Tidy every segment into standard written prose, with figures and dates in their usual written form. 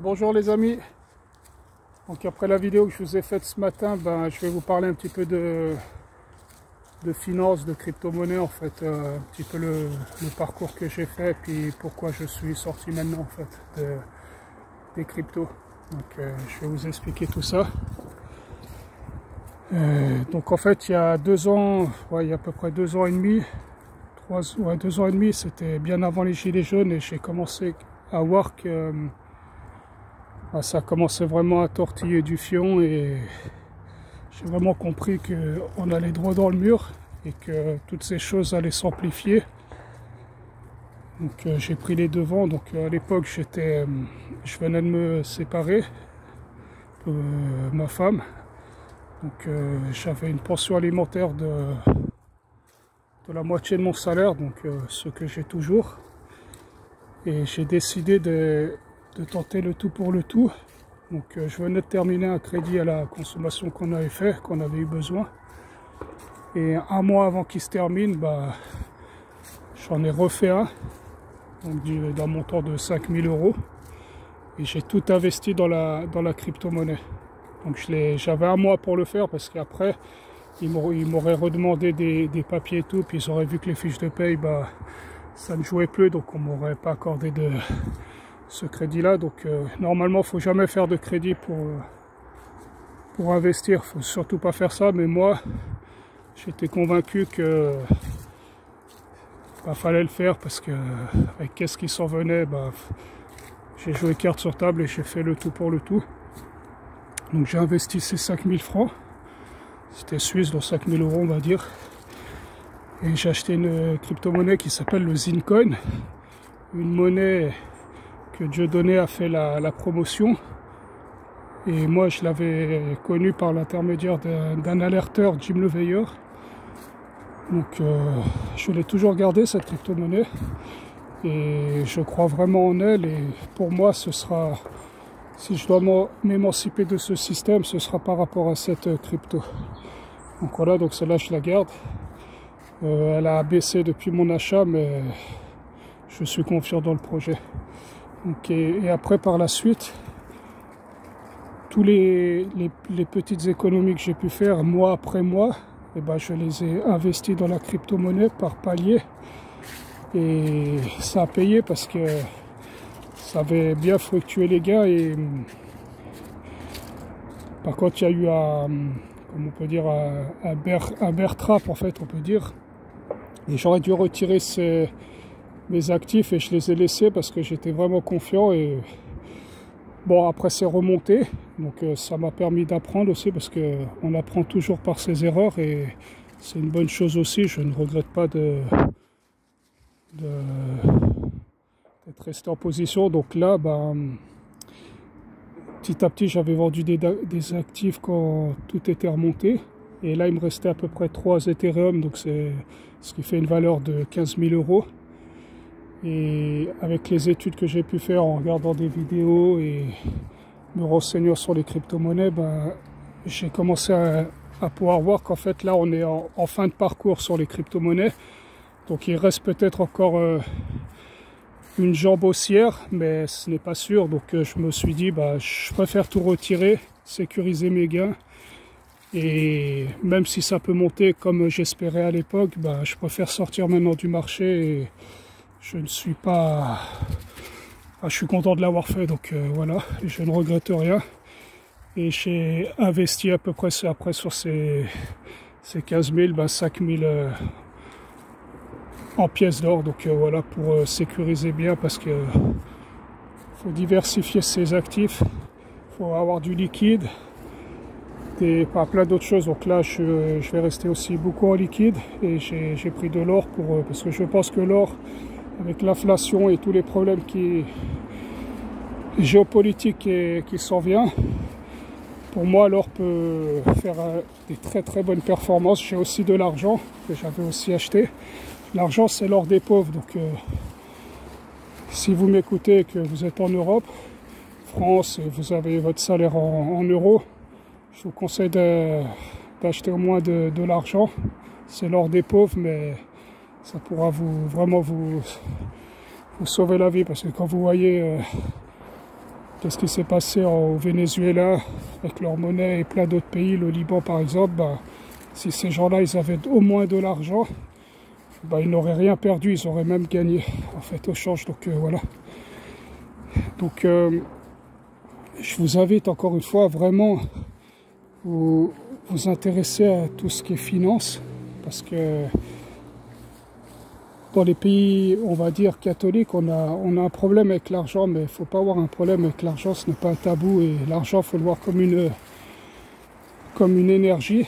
Bonjour les amis, donc après la vidéo que je vous ai faite ce matin, je vais vous parler un petit peu de finance, de crypto-monnaie en fait, un petit peu le parcours que j'ai fait, puis pourquoi je suis sorti maintenant en fait des cryptos. Donc je vais vous expliquer tout ça. Donc en fait il y a 2 ans, il y a à peu près 2 ans et demi, 2 ans et demi, c'était bien avant les gilets jaunes et j'ai commencé à voir que ça commençait vraiment à tortiller du fion et j'ai vraiment compris qu'on allait droit dans le mur et que toutes ces choses allaient s'amplifier. Donc j'ai pris les devants. Donc à l'époque je venais de me séparer de ma femme. Donc j'avais une pension alimentaire de la moitié de mon salaire, donc ce que j'ai toujours. Et j'ai décidé de tenter le tout pour le tout. Donc je venais de terminer un crédit à la consommation qu'on avait fait, qu'on avait eu besoin. Et un mois avant qu'il se termine, j'en ai refait un, donc d'un montant de 5000 €. Et j'ai tout investi dans la crypto-monnaie. Donc j'avais un mois pour le faire parce qu'après, ils m'auraient redemandé des papiers et tout. Puis ils auraient vu que les fiches de paye, ça ne jouait plus, donc on m'aurait pas accordé de ce crédit là. Donc normalement il faut jamais faire de crédit pour investir, faut surtout pas faire ça, mais moi j'étais convaincu que fallait le faire parce que avec qu'est-ce qui s'en venait, j'ai joué carte sur table et j'ai fait le tout pour le tout. Donc j'ai investi ces 5000 francs, c'était suisse, donc 5000 € on va dire. Et j'ai acheté une crypto-monnaie qui s'appelle le Zincoin, une monnaie que Dieudonné a fait la promotion. Et moi je l'avais connue par l'intermédiaire d'un alerteur, Jim Leveilleur. Donc je l'ai toujours gardée cette crypto-monnaie. Et je crois vraiment en elle. Et pour moi ce sera, si je dois m'émanciper de ce système, ce sera par rapport à cette crypto. Donc voilà, donc celle-là je la garde. Elle a baissé depuis mon achat, mais je suis confiant dans le projet. Donc, et après par la suite, tous les petites économies que j'ai pu faire mois après mois, je les ai investis dans la crypto-monnaie par palier. Et ça a payé parce que ça avait bien fructué les gains. Et par contre il y a eu comme on peut dire, un bear trap en fait, on peut dire. Et j'aurais dû retirer mes actifs et je les ai laissés parce que j'étais vraiment confiant. Et bon, après c'est remonté, donc ça m'a permis d'apprendre aussi parce qu'on apprend toujours par ses erreurs et c'est une bonne chose aussi. Je ne regrette pas d'être resté en position. Donc là, petit à petit j'avais vendu des actifs quand tout était remonté. Et là il me restait à peu près 3 Ethereum, donc c'est ce qui fait une valeur de 15 000 €. Et avec les études que j'ai pu faire en regardant des vidéos et me renseignant sur les crypto-monnaies, j'ai commencé à pouvoir voir qu'en fait là on est en fin de parcours sur les crypto-monnaies. Donc il reste peut-être encore une jambe haussière, mais ce n'est pas sûr. Donc je me suis dit, je préfère tout retirer, sécuriser mes gains. Et même si ça peut monter comme j'espérais à l'époque, je préfère sortir maintenant du marché. Et je ne suis pas... je suis content de l'avoir fait, donc voilà, je ne regrette rien. Et j'ai investi à peu près après sur ces 15 000, 5 000 en pièces d'or. Donc voilà, pour sécuriser bien, parce que faut diversifier ses actifs, il faut avoir du liquide. Et pas plein d'autres choses. Donc là je vais rester aussi beaucoup en liquide et j'ai pris de l'or parce que je pense que l'or, avec l'inflation et tous les problèmes géopolitiques qui s'en viennent, pour moi l'or peut faire des très très bonnes performances. J'ai aussi de l'argent que j'avais aussi acheté. L'argent c'est l'or des pauvres, donc si vous m'écoutez et que vous êtes en Europe, France, et vous avez votre salaire en euros, je vous conseille d'acheter au moins de l'argent. C'est l'or des pauvres, mais ça pourra vraiment vous sauver la vie. Parce que quand vous voyez Qu'est-ce qui s'est passé au Venezuela avec leur monnaie et plein d'autres pays, le Liban par exemple, bah, si ces gens-là ils avaient au moins de l'argent, bah, ils n'auraient rien perdu, ils auraient même gagné en fait au change. Donc voilà. Donc je vous invite encore une fois à vraiment vous intéresser à tout ce qui est finance, parce que dans les pays, on va dire, catholiques, on a un problème avec l'argent, mais il ne faut pas avoir un problème avec l'argent, ce n'est pas un tabou, et l'argent, il faut le voir comme une énergie,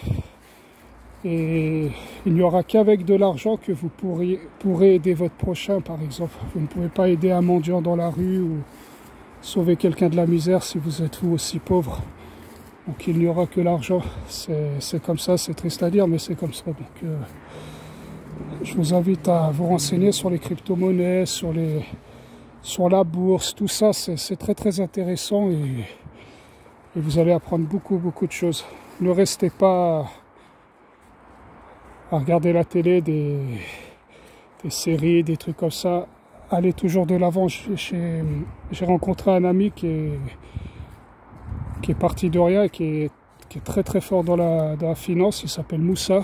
et il n'y aura qu'avec de l'argent que vous pourrez aider votre prochain, par exemple. Vous ne pouvez pas aider un mendiant dans la rue, ou sauver quelqu'un de la misère si vous êtes vous aussi pauvre. Donc il n'y aura que l'argent, c'est comme ça, c'est triste à dire, mais c'est comme ça. Donc je vous invite à vous renseigner sur les crypto-monnaies, sur la bourse, tout ça, c'est très très intéressant, et vous allez apprendre beaucoup de choses. Ne restez pas à regarder la télé, des séries, des trucs comme ça. Allez toujours de l'avant. J'ai rencontré un ami qui est parti de rien, qui est très très fort dans la finance. Il s'appelle Moussa.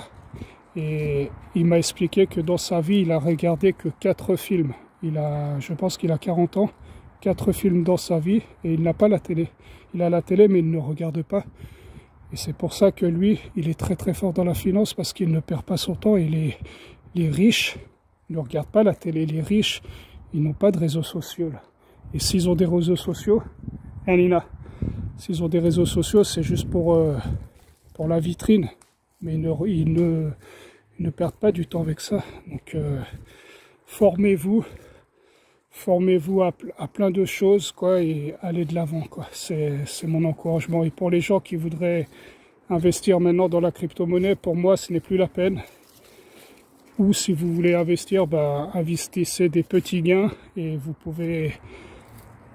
Et il m'a expliqué que dans sa vie, il a regardé que 4 films. Je pense qu'il a 40 ans, 4 films dans sa vie, et il n'a pas la télé. Il a la télé, mais il ne regarde pas. Et c'est pour ça que lui, il est très très fort dans la finance, parce qu'il ne perd pas son temps. Et les riches ne regardent pas la télé. Les riches, ils n'ont pas de réseaux sociaux, là. Et s'ils ont des réseaux sociaux, s'ils ont des réseaux sociaux, c'est juste pour la vitrine. Mais ils ne perdent pas du temps avec ça. Donc formez-vous à plein de choses, quoi, et allez de l'avant, quoi. C'est mon encouragement. Et pour les gens qui voudraient investir maintenant dans la crypto-monnaie, pour moi ce n'est plus la peine. Ou si vous voulez investir, bah, investissez des petits gains, et vous pouvez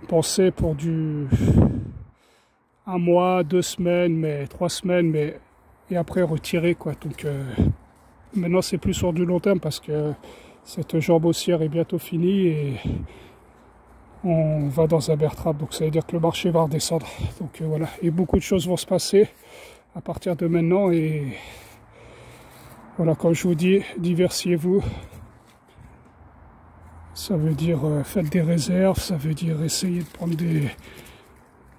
penser pour un mois, 2 semaines, mais 3 semaines, et après retirer, quoi. Donc maintenant c'est plus sur du long terme, parce que cette jambe haussière est bientôt finie et on va dans un bear trap, donc ça veut dire que le marché va redescendre. Donc voilà, et beaucoup de choses vont se passer à partir de maintenant, et voilà, comme je vous dis, diversifiez-vous. Ça veut dire faites des réserves, ça veut dire essayer de prendre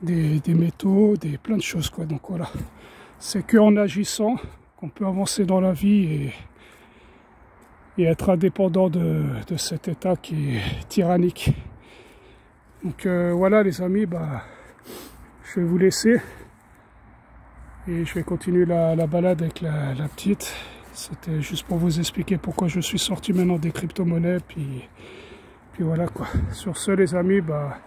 des métaux, plein de choses, quoi. Donc voilà, c'est qu'en agissant qu'on peut avancer dans la vie et être indépendant de cet état qui est tyrannique. Donc voilà les amis, bah, je vais vous laisser et je vais continuer la balade avec la petite. C'était juste pour vous expliquer pourquoi je suis sorti maintenant des crypto-monnaies, puis voilà, quoi. Sur ce les amis, bah,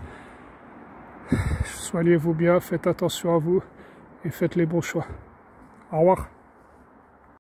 soignez-vous bien, faites attention à vous et faites les bons choix. Au revoir.